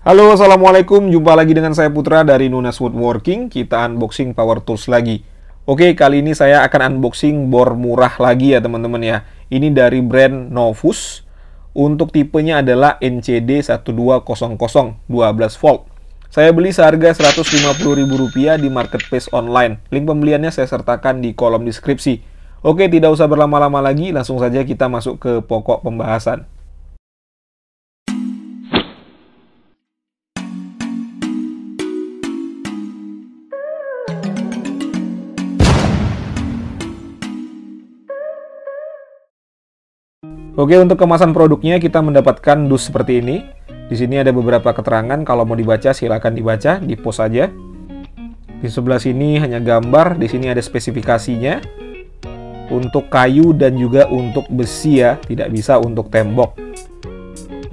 Halo, assalamualaikum. Jumpa lagi dengan saya Putra dari Nunas Woodworking. Kita unboxing power tools lagi. Oke, kali ini saya akan unboxing bor murah lagi ya teman-teman ya. Ini dari brand Novus. Untuk tipenya adalah NCD 1200 12 volt. Saya beli seharga Rp150.000 di marketplace online. Link pembeliannya saya sertakan di kolom deskripsi. Oke, tidak usah berlama-lama lagi, langsung saja kita masuk ke pokok pembahasan. Oke, untuk kemasan produknya kita mendapatkan dus seperti ini. Di sini ada beberapa keterangan, kalau mau dibaca silakan dibaca, di post saja. Di sebelah sini hanya gambar, di sini ada spesifikasinya. Untuk kayu dan juga untuk besi ya, tidak bisa untuk tembok.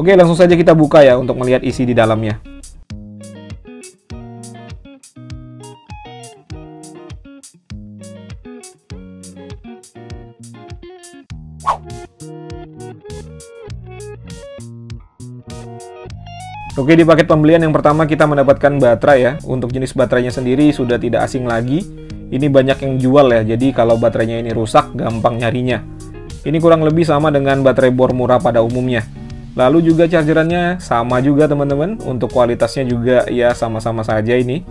Oke, langsung saja kita buka ya untuk melihat isi di dalamnya. Oke, di paket pembelian yang pertama kita mendapatkan baterai ya. Untuk jenis baterainya sendiri sudah tidak asing lagi. Ini banyak yang jual ya, jadi kalau baterainya ini rusak, gampang nyarinya. Ini kurang lebih sama dengan baterai bor murah pada umumnya. Lalu juga chargerannya sama juga teman-teman. Untuk kualitasnya juga ya sama-sama saja ini.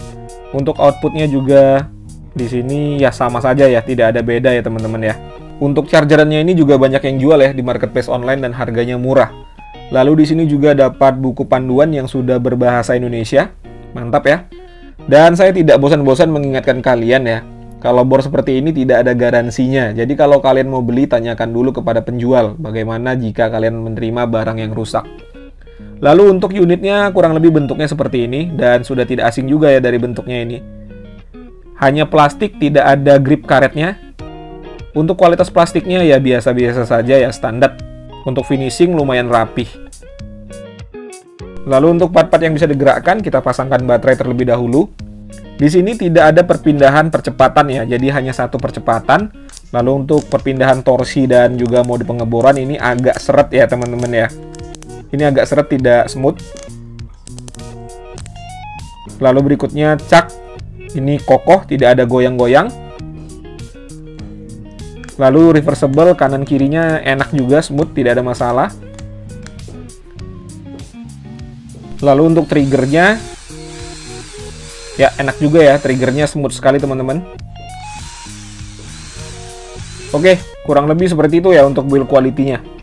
Untuk outputnya juga di sini ya sama saja ya, tidak ada beda ya teman-teman ya. Untuk chargerannya ini juga banyak yang jual ya di marketplace online dan harganya murah. Lalu di sini juga dapat buku panduan yang sudah berbahasa Indonesia. Mantap ya. Dan saya tidak bosan-bosan mengingatkan kalian ya, kalau bor seperti ini tidak ada garansinya. Jadi kalau kalian mau beli, tanyakan dulu kepada penjual bagaimana jika kalian menerima barang yang rusak. Lalu untuk unitnya kurang lebih bentuknya seperti ini, dan sudah tidak asing juga ya dari bentuknya ini. Hanya plastik, tidak ada grip karetnya. Untuk kualitas plastiknya ya biasa-biasa saja ya, standar. Untuk finishing lumayan rapih. Lalu untuk part-part yang bisa digerakkan, kita pasangkan baterai terlebih dahulu. Di sini tidak ada perpindahan percepatan ya, jadi hanya satu percepatan. Lalu untuk perpindahan torsi dan juga mode pengeboran ini agak seret ya teman-teman ya. Ini agak seret, tidak smooth. Lalu berikutnya cak, ini kokoh, tidak ada goyang-goyang. Lalu reversible, kanan kirinya enak juga, smooth, tidak ada masalah. Lalu untuk triggernya, ya enak juga ya, triggernya smooth sekali teman-teman. Oke, kurang lebih seperti itu ya untuk build quality-nya.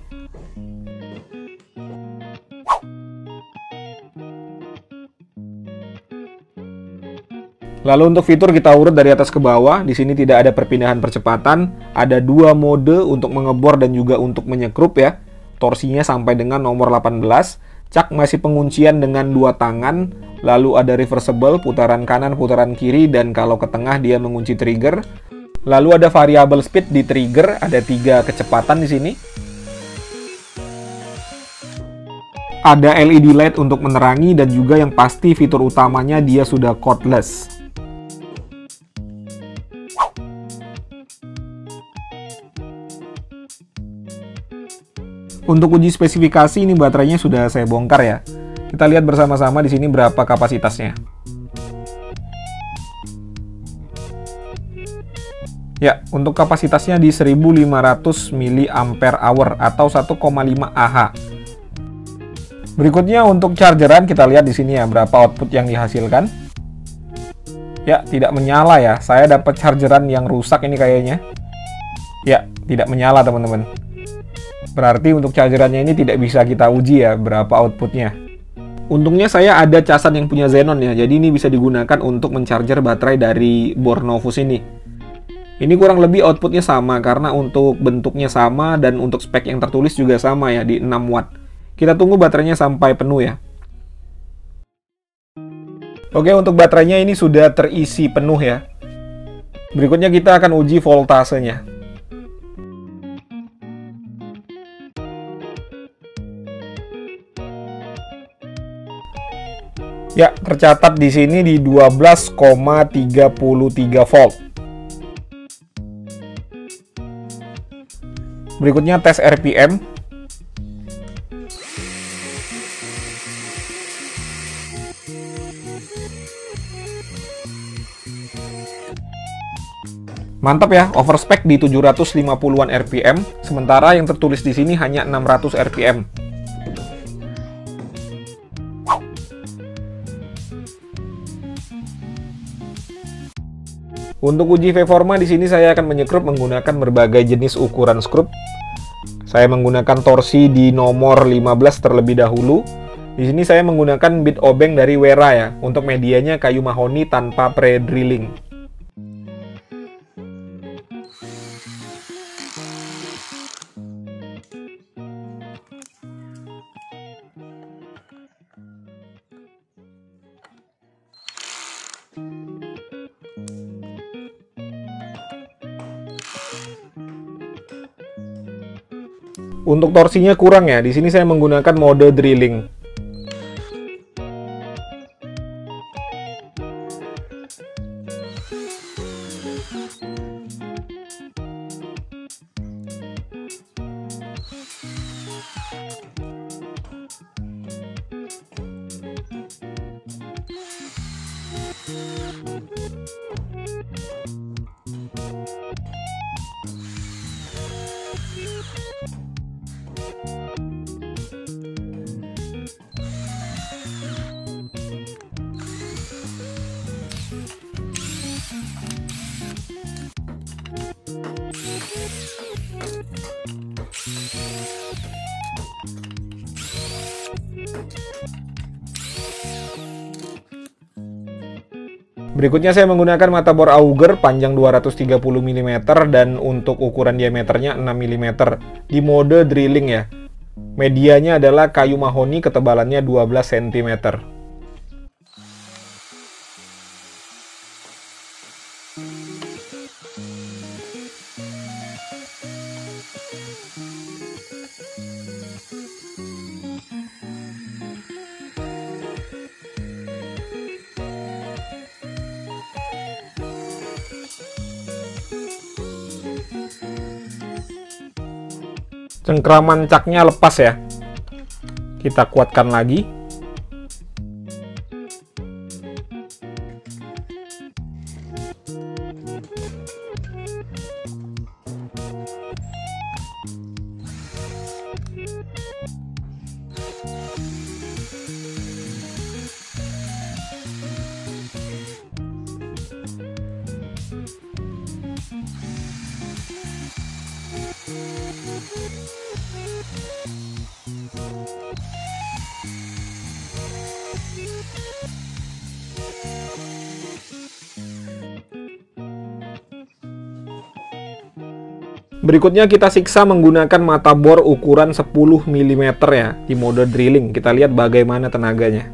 Lalu untuk fitur kita urut dari atas ke bawah. Di sini tidak ada perpindahan percepatan. Ada dua mode untuk mengebor dan juga untuk menyekrup ya. Torsinya sampai dengan nomor 18. Cak masih penguncian dengan dua tangan. Lalu ada reversible, putaran kanan, putaran kiri, dan kalau ke tengah dia mengunci trigger. Lalu ada variable speed di trigger, ada 3 kecepatan di sini. Ada LED light untuk menerangi, dan juga yang pasti fitur utamanya dia sudah cordless. Untuk uji spesifikasi ini baterainya sudah saya bongkar ya. Kita lihat bersama-sama di sini berapa kapasitasnya. Ya, untuk kapasitasnya di 1500 mAh atau 1,5 Ah. Berikutnya untuk chargeran kita lihat di sini ya berapa output yang dihasilkan. Ya, tidak menyala ya. Saya dapat chargeran yang rusak ini kayaknya. Ya, tidak menyala teman-teman. Berarti untuk chargerannya ini tidak bisa kita uji ya berapa outputnya. Untungnya saya ada casan yang punya Xenon ya, jadi ini bisa digunakan untuk mencharger baterai dari bor Novus ini. Ini kurang lebih outputnya sama karena untuk bentuknya sama dan untuk spek yang tertulis juga sama ya di 6 watt. Kita tunggu baterainya sampai penuh ya. Oke, untuk baterainya ini sudah terisi penuh ya. Berikutnya kita akan uji voltasenya. Ya, tercatat di sini di 12,33 volt. Berikutnya tes RPM. Mantap ya, overspec di 750-an RPM, sementara yang tertulis di sini hanya 600 RPM. Untuk uji performa di sini saya akan menyekrup menggunakan berbagai jenis ukuran skrup. Saya menggunakan torsi di nomor 15 terlebih dahulu. Di sini saya menggunakan bit obeng dari Wera ya, untuk medianya kayu mahoni tanpa pre-drilling. Untuk torsinya kurang ya, di sini saya menggunakan mode drilling. Berikutnya saya menggunakan mata bor auger panjang 230 mm dan untuk ukuran diameternya 6 mm di mode drilling ya. Medianya adalah kayu mahoni, ketebalannya 12 cm. Cengkraman caknya lepas ya. Kita kuatkan lagi. Berikutnya kita siksa menggunakan mata bor ukuran 10 mm ya, di mode drilling. Kita lihat bagaimana tenaganya.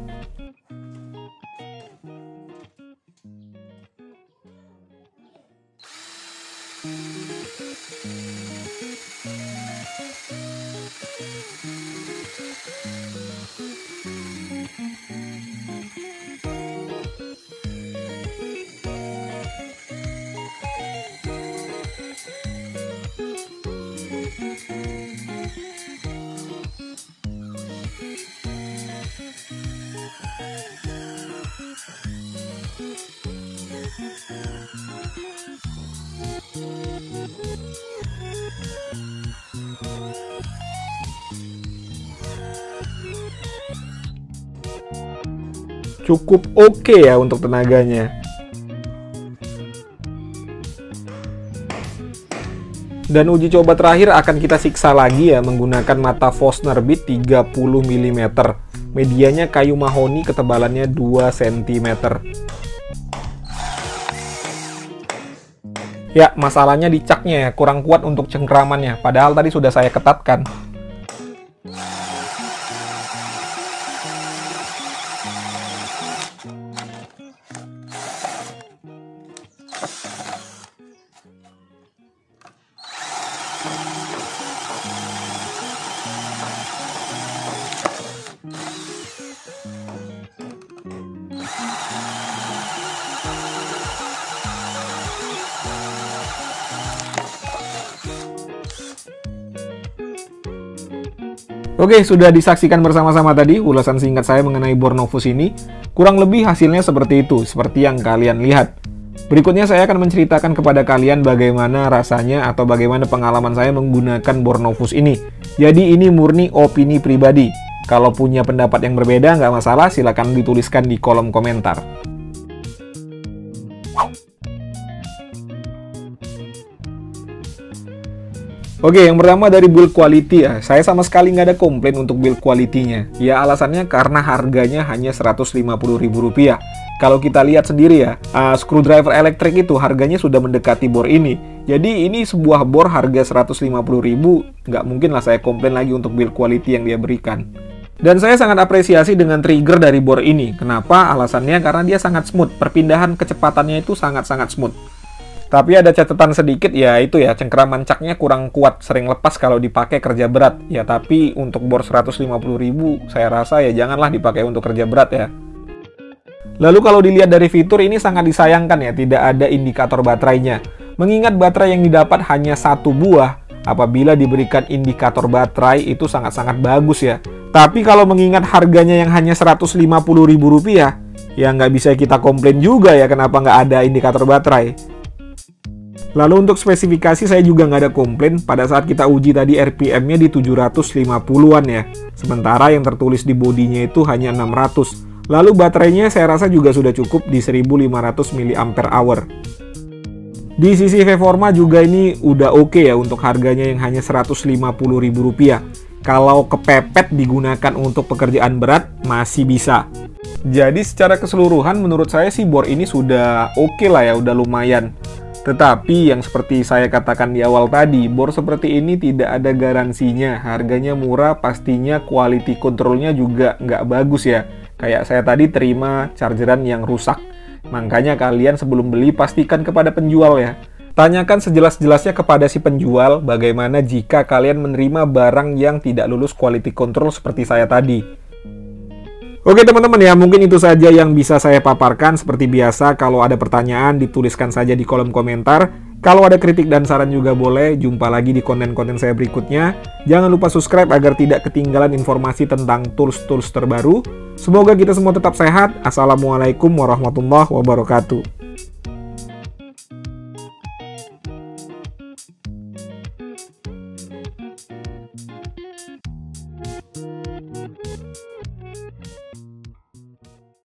Cukup oke ya untuk tenaganya. Dan uji coba terakhir akan kita siksa lagi ya menggunakan mata Forstner bit 30 mm. Medianya kayu mahoni, ketebalannya 2 cm. Ya, masalahnya di caknya ya, kurang kuat untuk cengkramannya. Padahal tadi sudah saya ketatkan. Oke, sudah disaksikan bersama-sama tadi ulasan singkat saya mengenai bor Novus ini. Kurang lebih hasilnya seperti itu, seperti yang kalian lihat. Berikutnya saya akan menceritakan kepada kalian bagaimana rasanya atau bagaimana pengalaman saya menggunakan bor Novus ini. Jadi ini murni opini pribadi. Kalau punya pendapat yang berbeda nggak masalah, silakan dituliskan di kolom komentar. Oke, yang pertama dari build quality ya. Saya sama sekali nggak ada komplain untuk build quality-nya. Ya alasannya karena harganya hanya Rp150.000. Kalau kita lihat sendiri ya, screwdriver elektrik itu harganya sudah mendekati bor ini. Jadi ini sebuah bor harga Rp150.000, nggak mungkin lah saya komplain lagi untuk build quality yang dia berikan. Dan saya sangat apresiasi dengan trigger dari bor ini. Kenapa? Alasannya karena dia sangat smooth. Perpindahan kecepatannya itu sangat-sangat smooth. Tapi ada catatan sedikit, ya itu ya, cengkeram mancaknya kurang kuat, sering lepas kalau dipakai kerja berat. Ya tapi untuk bor Rp150.000, saya rasa ya janganlah dipakai untuk kerja berat ya. Lalu kalau dilihat dari fitur, ini sangat disayangkan ya, tidak ada indikator baterainya. Mengingat baterai yang didapat hanya 1 buah, apabila diberikan indikator baterai itu sangat-sangat bagus ya. Tapi kalau mengingat harganya yang hanya Rp150.000, ya nggak bisa kita komplain juga ya kenapa nggak ada indikator baterai. Lalu untuk spesifikasi saya juga nggak ada komplain, pada saat kita uji tadi RPM-nya di 750-an ya. Sementara yang tertulis di bodinya itu hanya 600. Lalu baterainya saya rasa juga sudah cukup di 1500 mAh. Di sisi performa juga ini udah oke ya untuk harganya yang hanya Rp150.000. Kalau kepepet digunakan untuk pekerjaan berat masih bisa. Jadi secara keseluruhan menurut saya sih bor ini sudah oke lah ya, udah lumayan. Tetapi yang seperti saya katakan di awal tadi, bor seperti ini tidak ada garansinya. Harganya murah, pastinya quality controlnya juga nggak bagus ya. Kayak saya tadi terima chargeran yang rusak. Makanya kalian sebelum beli pastikan kepada penjual ya. Tanyakan sejelas-jelasnya kepada si penjual bagaimana jika kalian menerima barang yang tidak lulus quality control seperti saya tadi. Oke teman-teman ya, mungkin itu saja yang bisa saya paparkan. Seperti biasa, kalau ada pertanyaan dituliskan saja di kolom komentar. Kalau ada kritik dan saran juga boleh. Jumpa lagi di konten-konten saya berikutnya. Jangan lupa subscribe agar tidak ketinggalan informasi tentang tools-tools terbaru. Semoga kita semua tetap sehat. Assalamualaikum warahmatullahi wabarakatuh.